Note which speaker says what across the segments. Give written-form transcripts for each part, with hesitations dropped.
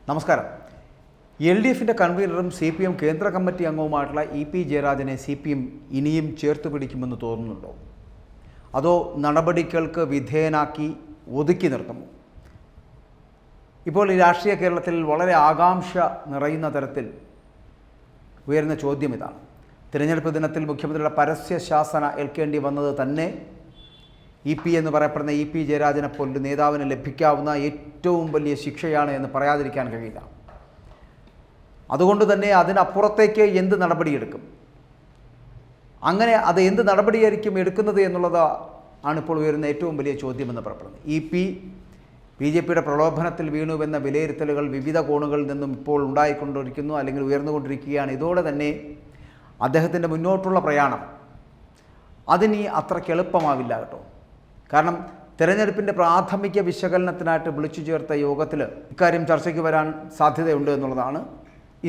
Speaker 1: നമസ്കാരം. LDFിൻ്റെ കൺവീനറും CPM കേന്ദ്ര committee അംഗവുമായിട്ടുള്ള EP ജയരാജനെ CPM ഇനിയും ചേർത്ത് പിടിക്കുമെന്ന് തോന്നുന്നുണ്ടോ? അതോ നടപടികൾക്ക് വിധേയനാക്കി ഒതുക്കി നിർത്തുമോ? ഇപ്പോൾ ഈ രാഷ്ട്രീയ കേരളത്തിൽ വളരെ ആകാംക്ഷ നിറയുന്ന തരത്തിൽ ഉയരുന്ന ചോദ്യം ഇതാണ്. തിരഞ്ഞെടുപ്പ് ദിനത്തിൽ മുഖ്യമന്ത്രിയുടെ പരസ്യ ശാസന ഏൽക്കേണ്ടി വന്നത് തന്നെ EP എന്ന് പറയപ്പെടുന്ന EP ജയരാജനെ പോലൊരു നേതാവിന് ലഭിക്കാവുന്ന ഏറ്റവും വലിയ ശിക്ഷയാണ് എന്ന് പറയാതിരിക്കാൻ കഴിയില്ല. അതുകൊണ്ട് തന്നെ അതിനപ്പുറത്തേക്ക് എന്ത് നടപടിയെടുക്കും, അങ്ങനെ അത് എന്ത് നടപടിയായിരിക്കും എടുക്കുന്നത് എന്നുള്ളത് ആണിപ്പോൾ ഉയരുന്ന ഏറ്റവും വലിയ ചോദ്യമെന്ന് പറയപ്പെടുന്നത്. EP BJPയുടെ പ്രലോഭനത്തിൽ വീണുവെന്ന വിലയിരുത്തലുകൾ വിവിധ കോണുകളിൽ നിന്നും ഇപ്പോൾ ഉണ്ടായിക്കൊണ്ടിരിക്കുന്നു, അല്ലെങ്കിൽ ഉയർന്നുകൊണ്ടിരിക്കുകയാണ്. ഇതോടെ തന്നെ അദ്ദേഹത്തിൻ്റെ മുന്നോട്ടുള്ള പ്രയാണം അതിനി അത്രയ്ക്ക് എളുപ്പമാവില്ല കേട്ടോ. കാരണം തെരഞ്ഞെടുപ്പിൻ്റെ പ്രാഥമിക വിശകലനത്തിനായിട്ട് വിളിച്ചു ചേർത്ത യോഗത്തിൽ ഇക്കാര്യം ചർച്ചയ്ക്ക് വരാൻ സാധ്യതയുണ്ട് എന്നുള്ളതാണ്.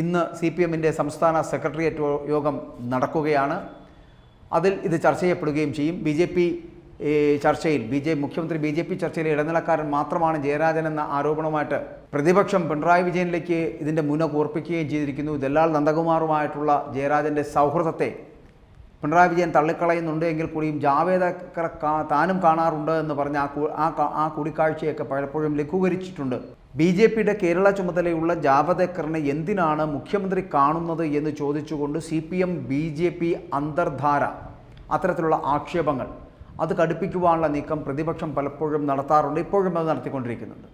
Speaker 1: ഇന്ന് CPMൻ്റെ സംസ്ഥാന സെക്രട്ടേറിയറ്റ് യോഗം നടക്കുകയാണ്. അതിൽ ഇത് ചർച്ച ചെയ്യപ്പെടുകയും ചെയ്യും. BJP ചർച്ചയിൽ മുഖ്യമന്ത്രി BJP ചർച്ചയിലെ ഇടനിലക്കാരൻ മാത്രമാണ് ജയരാജൻ എന്ന ആരോപണവുമായിട്ട് പ്രതിപക്ഷം പിണറായി വിജയനിലേക്ക് ഇതിൻ്റെ മുന കൂർപ്പിക്കുകയും ചെയ്തിരിക്കുന്നു. ദല്ലാൽ നന്ദകുമാറുമായിട്ടുള്ള ജയരാജൻ്റെ സൗഹൃദത്തെ പിണറായി വിജയൻ തള്ളിക്കളയുന്നുണ്ട് എങ്കിൽ കൂടിയും ജാവേദക്കർ താനും കാണാറുണ്ട് എന്ന് പറഞ്ഞ് ആ കൂടിക്കാഴ്ചയൊക്കെ പലപ്പോഴും ലഘൂകരിച്ചിട്ടുണ്ട്. BJPയുടെ കേരള ചുമതലയുള്ള ജാവദേക്കറിനെ എന്തിനാണ് മുഖ്യമന്ത്രി കാണുന്നത് എന്ന് ചോദിച്ചുകൊണ്ട് CPM BJP അന്തർധാര, അത്തരത്തിലുള്ള ആക്ഷേപങ്ങൾ അത് കടുപ്പിക്കുവാനുള്ള നീക്കം പ്രതിപക്ഷം പലപ്പോഴും നടത്താറുണ്ട്. ഇപ്പോഴും അത് നടത്തിക്കൊണ്ടിരിക്കുന്നുണ്ട്.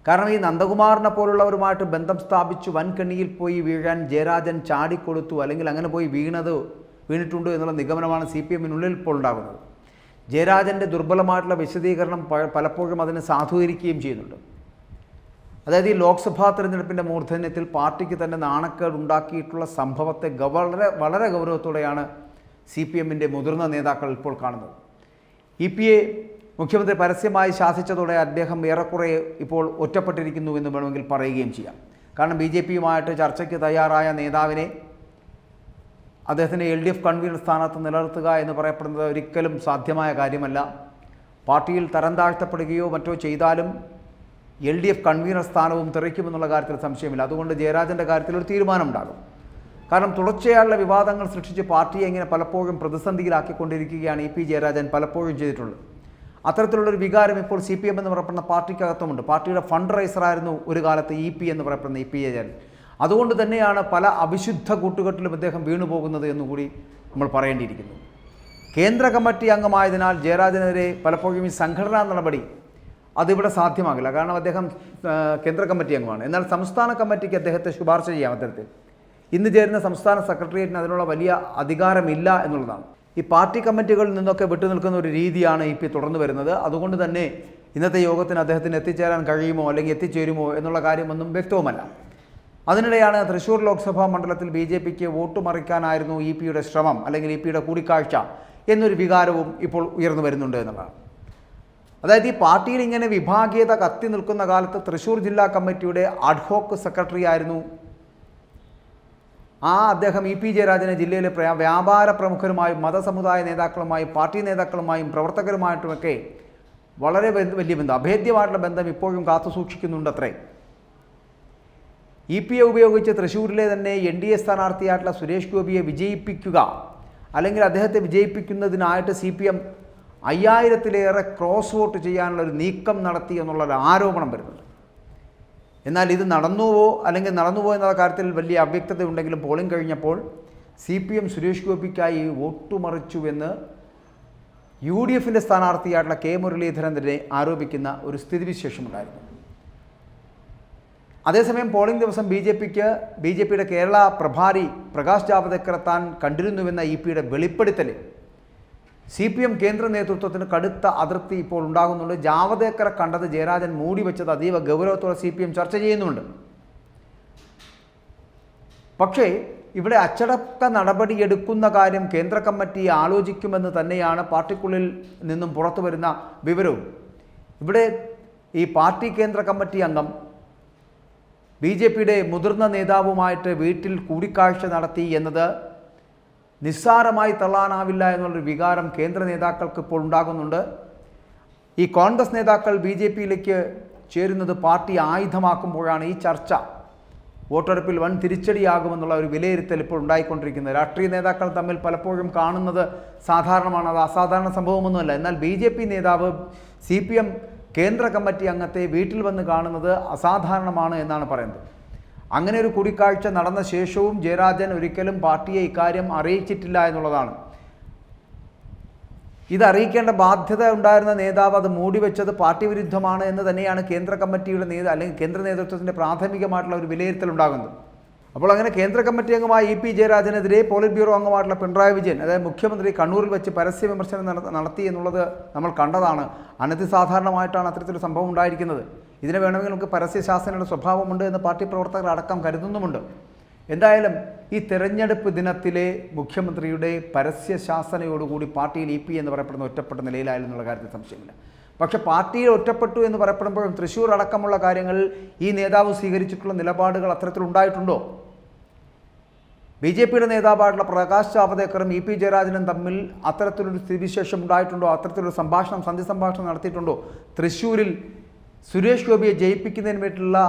Speaker 1: കാരണം ഈ നന്ദകുമാറിനെ പോലുള്ളവരുമായിട്ട് ബന്ധം സ്ഥാപിച്ച് വൻകണ്ണിയിൽ പോയി വീഴാൻ ജയരാജൻ ചാടിക്കൊടുത്തു, അല്ലെങ്കിൽ അങ്ങനെ പോയി വീണിട്ടുണ്ട് എന്നുള്ള നിഗമനമാണ് CPMനുള്ളിൽ ഇപ്പോൾ ഉണ്ടാകുന്നത്. ജയരാജൻ്റെ ദുർബലമായിട്ടുള്ള വിശദീകരണം പലപ്പോഴും അതിനെ സാധൂകരിക്കുകയും ചെയ്യുന്നുണ്ട്. അതായത് ഈ ലോക്സഭാ തെരഞ്ഞെടുപ്പിൻ്റെ മൂർധന്യത്തിൽ പാർട്ടിക്ക് തന്നെ നാണക്കേട് ഉണ്ടാക്കിയിട്ടുള്ള സംഭവത്തെ വളരെ ഗൗരവത്തോടെയാണ് CPMൻ്റെ മുതിർന്ന നേതാക്കൾ ഇപ്പോൾ കാണുന്നത്. EPയെ മുഖ്യമന്ത്രി പരസ്യമായി ശാസിച്ചതോടെ അദ്ദേഹം ഏറെക്കുറെ ഇപ്പോൾ ഒറ്റപ്പെട്ടിരിക്കുന്നു എന്ന് വേണമെങ്കിൽ പറയുകയും ചെയ്യാം. കാരണം BJPയുമായിട്ട് ചർച്ചയ്ക്ക് തയ്യാറായ നേതാവിനെ അദ്ദേഹത്തിൻ്റെ LDF കൺവീനർ സ്ഥാനത്ത് നിലനിർത്തുക എന്ന് പറയപ്പെടുന്നത് ഒരിക്കലും സാധ്യമായ കാര്യമല്ല. പാർട്ടിയിൽ തരം താഴ്ത്തപ്പെടുകയോ മറ്റോ ചെയ്താലും LDF കൺവീനർ സ്ഥാനവും തെറിക്കുമെന്നുള്ള കാര്യത്തിൽ സംശയമില്ല. അതുകൊണ്ട് ജയരാജൻ്റെ കാര്യത്തിൽ ഒരു തീരുമാനമുണ്ടാകും. കാരണം തുടർച്ചയായുള്ള വിവാദങ്ങൾ സൃഷ്ടിച്ച് പാർട്ടിയെ ഇങ്ങനെ പലപ്പോഴും പ്രതിസന്ധിയിലാക്കിക്കൊണ്ടിരിക്കുകയാണ് EP ജയരാജൻ പലപ്പോഴും ചെയ്തിട്ടുള്ളത്. അത്തരത്തിലുള്ളൊരു വികാരം ഇപ്പോൾ CPM എന്ന് പറയപ്പെടുന്ന പാർട്ടിക്കകത്തുമുണ്ട്. പാർട്ടിയുടെ ഫണ്ട് റൈസറായിരുന്നു ഒരു കാലത്ത് EP എന്ന് പറയപ്പെടുന്ന EP ജയരാജൻ. അതുകൊണ്ട് തന്നെയാണ് പല അവിശുദ്ധ കൂട്ടുകെട്ടിലും അദ്ദേഹം വീണുപോകുന്നത് എന്നുകൂടി നമ്മൾ പറയേണ്ടിയിരിക്കുന്നു. കേന്ദ്ര കമ്മിറ്റി അംഗമായതിനാൽ ജയരാജനെതിരെ പലപ്പോഴും ഈ സംഘടനാ നടപടി അതിവിടെ സാധ്യമാകില്ല. കാരണം അദ്ദേഹം കേന്ദ്ര കമ്മിറ്റി അംഗമാണ്. എന്നാൽ സംസ്ഥാന കമ്മിറ്റിക്ക് അദ്ദേഹത്തെ ശുപാർശ ചെയ്യാം. അത്തരത്തിൽ ഇന്ന് ചേരുന്ന സംസ്ഥാന സെക്രട്ടേറിയറ്റിന് അതിനുള്ള വലിയ അധികാരമില്ല എന്നുള്ളതാണ്. ഈ പാർട്ടി കമ്മിറ്റികളിൽ നിന്നൊക്കെ വിട്ടുനിൽക്കുന്ന ഒരു രീതിയാണ് EP തുടർന്നു വരുന്നത്. അതുകൊണ്ട് തന്നെ ഇന്നത്തെ യോഗത്തിന് അദ്ദേഹത്തിന് എത്തിച്ചേരാൻ കഴിയുമോ അല്ലെങ്കിൽ എത്തിച്ചേരുമോ എന്നുള്ള കാര്യമൊന്നും വ്യക്തവുമല്ല. അതിനിടെയാണ് തൃശ്ശൂർ ലോക്സഭാ മണ്ഡലത്തിൽ BJPക്ക് വോട്ട് മറിക്കാനായിരുന്നു EPയുടെ ശ്രമം, അല്ലെങ്കിൽ EPയുടെ കൂടിക്കാഴ്ച എന്നൊരു വികാരവും ഇപ്പോൾ ഉയർന്നു വരുന്നുണ്ട് എന്നുള്ളതാണ്. അതായത് ഈ പാർട്ടിയിൽ ഇങ്ങനെ വിഭാഗീയത കത്തി നിൽക്കുന്ന കാലത്ത് തൃശ്ശൂർ ജില്ലാ കമ്മിറ്റിയുടെ അഡ്ഹോക്ക് സെക്രട്ടറി ആയിരുന്നു അദ്ദേഹം EP ജയരാജനെ ജില്ലയിലെ വ്യാപാര പ്രമുഖരുമായും മതസമുദായ നേതാക്കളുമായും പാർട്ടി നേതാക്കളുമായും പ്രവർത്തകരുമായിട്ടുമൊക്കെ വളരെ വലിയ ബന്ധം, അഭേദ്യമായിട്ടുള്ള ബന്ധം ഇപ്പോഴും കാത്തുസൂക്ഷിക്കുന്നുണ്ടത്രേ. EPയെ ഉപയോഗിച്ച് തൃശ്ശൂരിലെ തന്നെ NDA സ്ഥാനാർത്ഥിയായിട്ടുള്ള സുരേഷ് ഗോപിയെ വിജയിപ്പിക്കുക, അല്ലെങ്കിൽ അദ്ദേഹത്തെ വിജയിപ്പിക്കുന്നതിനായിട്ട് CPM 5000-ലേറെ ക്രോസ് വോട്ട് ചെയ്യാനുള്ളൊരു നീക്കം നടത്തി എന്നുള്ളൊരു ആരോപണം വരുന്നുണ്ട്. എന്നാൽ ഇത് നടന്നുവോ അല്ലെങ്കിൽ നടന്നുപോയോ എന്നുള്ള കാര്യത്തിൽ വലിയ അവ്യക്തത ഉണ്ടെങ്കിലും പോളിംഗ് കഴിഞ്ഞപ്പോൾ CPM സുരേഷ് ഗോപിക്കായി വോട്ടുമറിച്ചുവെന്ന് UDFൻ്റെ സ്ഥാനാർത്ഥിയായിട്ടുള്ള K മുരളീധരൻ തന്നെ ആരോപിക്കുന്ന ഒരു സ്ഥിതിവിശേഷമുണ്ടായിരുന്നു. അതേസമയം പോളിംഗ് ദിവസം BJPയുടെ കേരള പ്രഭാരി പ്രകാശ് ജാവദേക്കർ താൻ കണ്ടിരുന്നുവെന്ന EPയുടെ വെളിപ്പെടുത്തൽ CPM കേന്ദ്ര നേതൃത്വത്തിന് കടുത്ത അതൃപ്തി ഇപ്പോൾ ഉണ്ടാകുന്നുണ്ട്. ജാവദേക്കറെ കണ്ടത് ജയരാജൻ മൂടി വെച്ചത് അതീവ ഗൗരവത്തോടെ CPM ചർച്ച ചെയ്യുന്നുണ്ട്. പക്ഷേ ഇവിടെ അച്ചടക്ക നടപടിയെടുക്കുന്ന കാര്യം കേന്ദ്ര കമ്മിറ്റി ആലോചിക്കുമെന്ന് തന്നെയാണ് പാർട്ടിക്കുള്ളിൽ നിന്നും പുറത്തു വരുന്ന വിവരവും. ഇവിടെ ഈ പാർട്ടി കേന്ദ്ര കമ്മിറ്റി അംഗം BJPയുടെ മുതിർന്ന നേതാവുമായിട്ട് വീട്ടിൽ കൂടിക്കാഴ്ച നടത്തി എന്നത് നിസ്സാരമായി തള്ളാനാവില്ല എന്നുള്ളൊരു വികാരം കേന്ദ്ര നേതാക്കൾക്ക് ഇപ്പോൾ ഉണ്ടാകുന്നുണ്ട്. ഈ കോൺഗ്രസ് നേതാക്കൾ BJPയിലേക്ക് ചേരുന്നത് പാർട്ടി ആയുധമാക്കുമ്പോഴാണ് ഈ ചർച്ച വോട്ടെടുപ്പിൽ വൻ തിരിച്ചടിയാകുമെന്നുള്ള ഒരു വിലയിരുത്തൽ ഇപ്പോൾ ഉണ്ടായിക്കൊണ്ടിരിക്കുന്നത്. രാഷ്ട്രീയ നേതാക്കൾ തമ്മിൽ പലപ്പോഴും കാണുന്നത് സാധാരണമാണ്, അത് അസാധാരണ സംഭവമൊന്നുമല്ല. എന്നാൽ BJP നേതാവ് CPM കേന്ദ്ര കമ്മിറ്റി അംഗത്തെ വീട്ടിൽ വന്ന് കാണുന്നത് അസാധാരണമാണ് എന്നാണ് പറയുന്നത്. അങ്ങനെ ഒരു കൂടിക്കാഴ്ച നടന്ന ശേഷവും ജയരാജൻ ഒരിക്കലും പാർട്ടിയെ ഇക്കാര്യം അറിയിച്ചിട്ടില്ല എന്നുള്ളതാണ്. ഇത് അറിയിക്കേണ്ട ബാധ്യത ഉണ്ടായിരുന്ന നേതാവ് അത് മൂടിവെച്ചത് പാർട്ടി വിരുദ്ധമാണ് എന്ന് തന്നെയാണ് കേന്ദ്ര കമ്മിറ്റിയുടെ അല്ലെങ്കിൽ കേന്ദ്ര നേതൃത്വത്തിൻ്റെ പ്രാഥമികമായിട്ടുള്ള ഒരു വിലയിരുത്തൽ ഉണ്ടാകുന്നത്. അപ്പോൾ അങ്ങനെ കേന്ദ്ര കമ്മിറ്റി അംഗമായ EP ജയരാജനെതിരെ പോളിറ്റ് ബ്യൂറോ അംഗമായിട്ടുള്ള പിണറായി വിജയൻ, അതായത് മുഖ്യമന്ത്രി, കണ്ണൂരിൽ വെച്ച് പരസ്യ വിമർശനം നടത്തി എന്നുള്ളത് നമ്മൾ കണ്ടതാണ്. അനധിസാധാരണമായിട്ടാണ് അത്തരത്തിലൊരു സംഭവം ഉണ്ടായിരിക്കുന്നത്. ഇതിനെ വേണമെങ്കിൽ നമുക്ക് പരസ്യശാസനയുടെ സ്വഭാവമുണ്ട് എന്ന് പാർട്ടി പ്രവർത്തകർ അടക്കം കരുതുന്നുമുണ്ട്. എന്തായാലും ഈ തെരഞ്ഞെടുപ്പ് ദിനത്തിലെ മുഖ്യമന്ത്രിയുടെ പരസ്യശാസനയോടുകൂടി പാർട്ടിയിൽ EP എന്ന് പറയപ്പെടുന്ന ഒറ്റപ്പെട്ട നിലയിലായിരുന്നുള്ള കാര്യത്തിൽ സംശയമില്ല. പക്ഷെ പാർട്ടിയിൽ ഒറ്റപ്പെട്ടു എന്ന് പറയപ്പെടുമ്പോഴും തൃശ്ശൂർ അടക്കമുള്ള കാര്യങ്ങളിൽ ഈ നേതാവ് സ്വീകരിച്ചിട്ടുള്ള നിലപാടുകൾ അത്തരത്തിലുണ്ടായിട്ടുണ്ടോ? BJPയുടെ നേതാവായിട്ടുള്ള പ്രകാശ് ജാവദേക്കറും EP ജയരാജനും തമ്മിൽ അത്തരത്തിലൊരു സ്ഥിതിവിശേഷം ഉണ്ടായിട്ടുണ്ടോ? അത്തരത്തിലൊരു സന്ധി സംഭാഷണം നടത്തിയിട്ടുണ്ടോ? തൃശ്ശൂരിൽ സുരേഷ് ഗോപിയെ ജയിപ്പിക്കുന്നതിന് വേണ്ടിയിട്ടുള്ള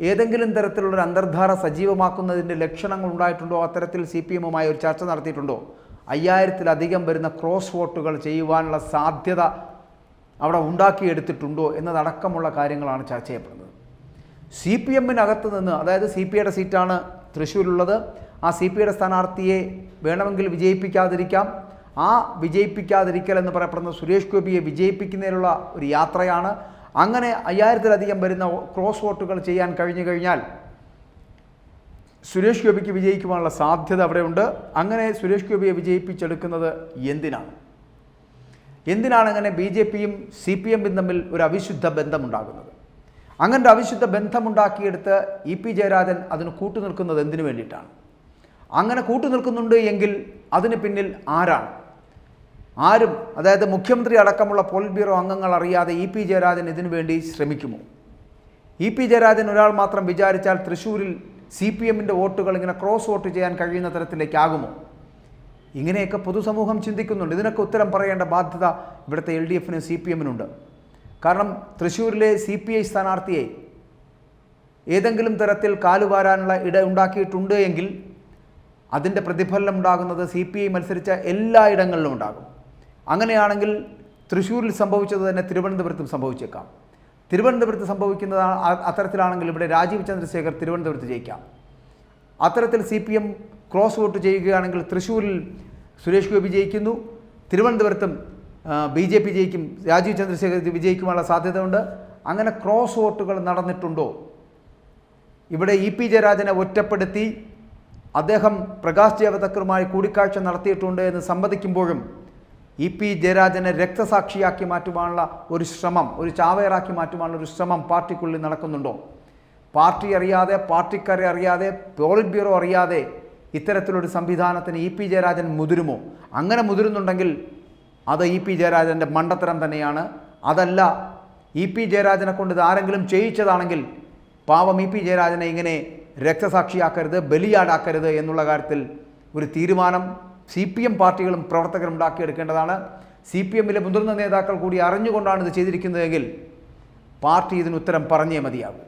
Speaker 1: ഏതെങ്കിലും തരത്തിലുള്ളൊരു അന്തർധാര സജീവമാക്കുന്നതിൻ്റെ ലക്ഷണങ്ങൾ ഉണ്ടായിട്ടുണ്ടോ? അത്തരത്തിൽ CPMുമായി ഒരു ചർച്ച നടത്തിയിട്ടുണ്ടോ? 5000-ലധികം വരുന്ന ക്രോസ് വോട്ടുകൾ ചെയ്യുവാനുള്ള സാധ്യത അവിടെ ഉണ്ടാക്കിയെടുത്തിട്ടുണ്ടോ എന്നതടക്കമുള്ള കാര്യങ്ങളാണ് ചർച്ച ചെയ്യപ്പെടുന്നത്. CPMനകത്ത് നിന്ന്, അതായത് CPയുടെ സീറ്റാണ് തൃശ്ശൂരുള്ളത്, ആ CPയുടെ സ്ഥാനാർത്ഥിയെ വേണമെങ്കിൽ വിജയിപ്പിക്കാതിരിക്കാം. ആ വിജയിപ്പിക്കാതിരിക്കൽ എന്ന് പറയപ്പെടുന്ന സുരേഷ് ഗോപിയെ വിജയിപ്പിക്കുന്നതിനുള്ള ഒരു യാത്രയാണ്. അങ്ങനെ 5000-ലധികം വരുന്ന ക്രോസ് വോട്ടുകൾ ചെയ്യാൻ കഴിഞ്ഞു കഴിഞ്ഞാൽ സുരേഷ് ഗോപിക്ക് വിജയിക്കുവാനുള്ള സാധ്യത അവിടെയുണ്ട്. അങ്ങനെ സുരേഷ് ഗോപിയെ വിജയിപ്പിച്ചെടുക്കുന്നത് എന്തിനാണ് അങ്ങനെ BJPയും CPMും തമ്മിൽ ഒരു അവിശുദ്ധ ബന്ധമുണ്ടാകുന്നത്? അങ്ങനത്തെ അവിശുദ്ധ ബന്ധമുണ്ടാക്കിയെടുത്ത് EP ജയരാജൻ അതിന് കൂട്ടുനിൽക്കുന്നത് എന്തിനു വേണ്ടിയിട്ടാണ്? അങ്ങനെ കൂട്ടുനിൽക്കുന്നുണ്ട് എങ്കിൽ അതിന് പിന്നിൽ ആരും, അതായത് മുഖ്യമന്ത്രി അടക്കമുള്ള പോളിറ്റ് ബ്യൂറോ അംഗങ്ങൾ അറിയാതെ EP ജയരാജൻ ഇതിനു വേണ്ടി ശ്രമിക്കുമോ? EP ജയരാജൻ ഒരാൾ മാത്രം വിചാരിച്ചാൽ തൃശ്ശൂരിൽ CPMൻ്റെ വോട്ടുകൾ ഇങ്ങനെ ക്രോസ് വോട്ട് ചെയ്യാൻ കഴിയുന്ന തരത്തിലേക്കാകുമോ? ഇങ്ങനെയൊക്കെ പൊതുസമൂഹം ചിന്തിക്കുന്നുണ്ട്. ഇതിനൊക്കെ ഉത്തരം പറയേണ്ട ബാധ്യത ഇവിടുത്തെ LDFനും CPMനുണ്ട്. കാരണം തൃശ്ശൂരിലെ CPI സ്ഥാനാർത്ഥിയെ ഏതെങ്കിലും തരത്തിൽ കാലുവാരാനുള്ള ഇട ഉണ്ടാക്കിയിട്ടുണ്ട് എങ്കിൽ അതിൻ്റെ പ്രതിഫലനം ഉണ്ടാകുന്നത് CPI മത്സരിച്ച എല്ലായിടങ്ങളിലും ഉണ്ടാകും. അങ്ങനെയാണെങ്കിൽ തൃശ്ശൂരിൽ സംഭവിച്ചത് തന്നെ തിരുവനന്തപുരത്തും സംഭവിച്ചേക്കാം. തിരുവനന്തപുരത്ത് സംഭവിക്കുന്നത് അത്തരത്തിലാണെങ്കിൽ ഇവിടെ രാജീവ് ചന്ദ്രശേഖർ തിരുവനന്തപുരത്ത് ജയിക്കാം. അത്തരത്തിൽ CPM ക്രോസ് വോട്ട് ചെയ്യുകയാണെങ്കിൽ തൃശ്ശൂരിൽ സുരേഷ് ഗോപി ജയിക്കുന്നു, തിരുവനന്തപുരത്തും BJP ജയിക്കും, രാജീവ് ചന്ദ്രശേഖർ വിജയിക്കുവാനുള്ള സാധ്യതയുണ്ട്. അങ്ങനെ ക്രോസ് വോട്ടുകൾ നടന്നിട്ടുണ്ടോ? ഇവിടെ EP ജയരാജനെ ഒറ്റപ്പെടുത്തി അദ്ദേഹം പ്രകാശ് ജാവദേക്കറുമായി കൂടിക്കാഴ്ച നടത്തിയിട്ടുണ്ട് എന്ന് സമ്മതിക്കുമ്പോഴും EP ജയരാജനെ രക്തസാക്ഷിയാക്കി മാറ്റുവാനുള്ള ഒരു ശ്രമം, ഒരു ചാവേറാക്കി മാറ്റുവാനുള്ള ഒരു ശ്രമം പാർട്ടിക്കുള്ളിൽ നടക്കുന്നുണ്ടോ? പാർട്ടി അറിയാതെ, പാർട്ടിക്കാരെ അറിയാതെ, പോളിറ്റ് ബ്യൂറോ അറിയാതെ ഇത്തരത്തിലൊരു സംവിധാനത്തിന് EP ജയരാജൻ മുതിരുമോ? അങ്ങനെ മുതിരുന്നുണ്ടെങ്കിൽ അത് EP ജയരാജൻ്റെ മണ്ടത്തരം തന്നെയാണ്. അതല്ല EP ജയരാജനെ കൊണ്ട് ഇത് ആരെങ്കിലും ചെയ്യിച്ചതാണെങ്കിൽ പാവം EP ജയരാജനെ ഇങ്ങനെ രക്തസാക്ഷിയാക്കരുത്, ബലിയാടാക്കരുത് എന്നുള്ള കാര്യത്തിൽ ഒരു തീരുമാനം CPM പാർട്ടികളും പ്രവർത്തകരും ഉണ്ടാക്കിയെടുക്കേണ്ടതാണ്. CPMലെ മുതിർന്ന നേതാക്കൾ കൂടി അറിഞ്ഞുകൊണ്ടാണ് ഇത് ചെയ്തിരിക്കുന്നതെങ്കിൽ പാർട്ടി ഇതിന് ഉത്തരം പറഞ്ഞേ മതിയാകും.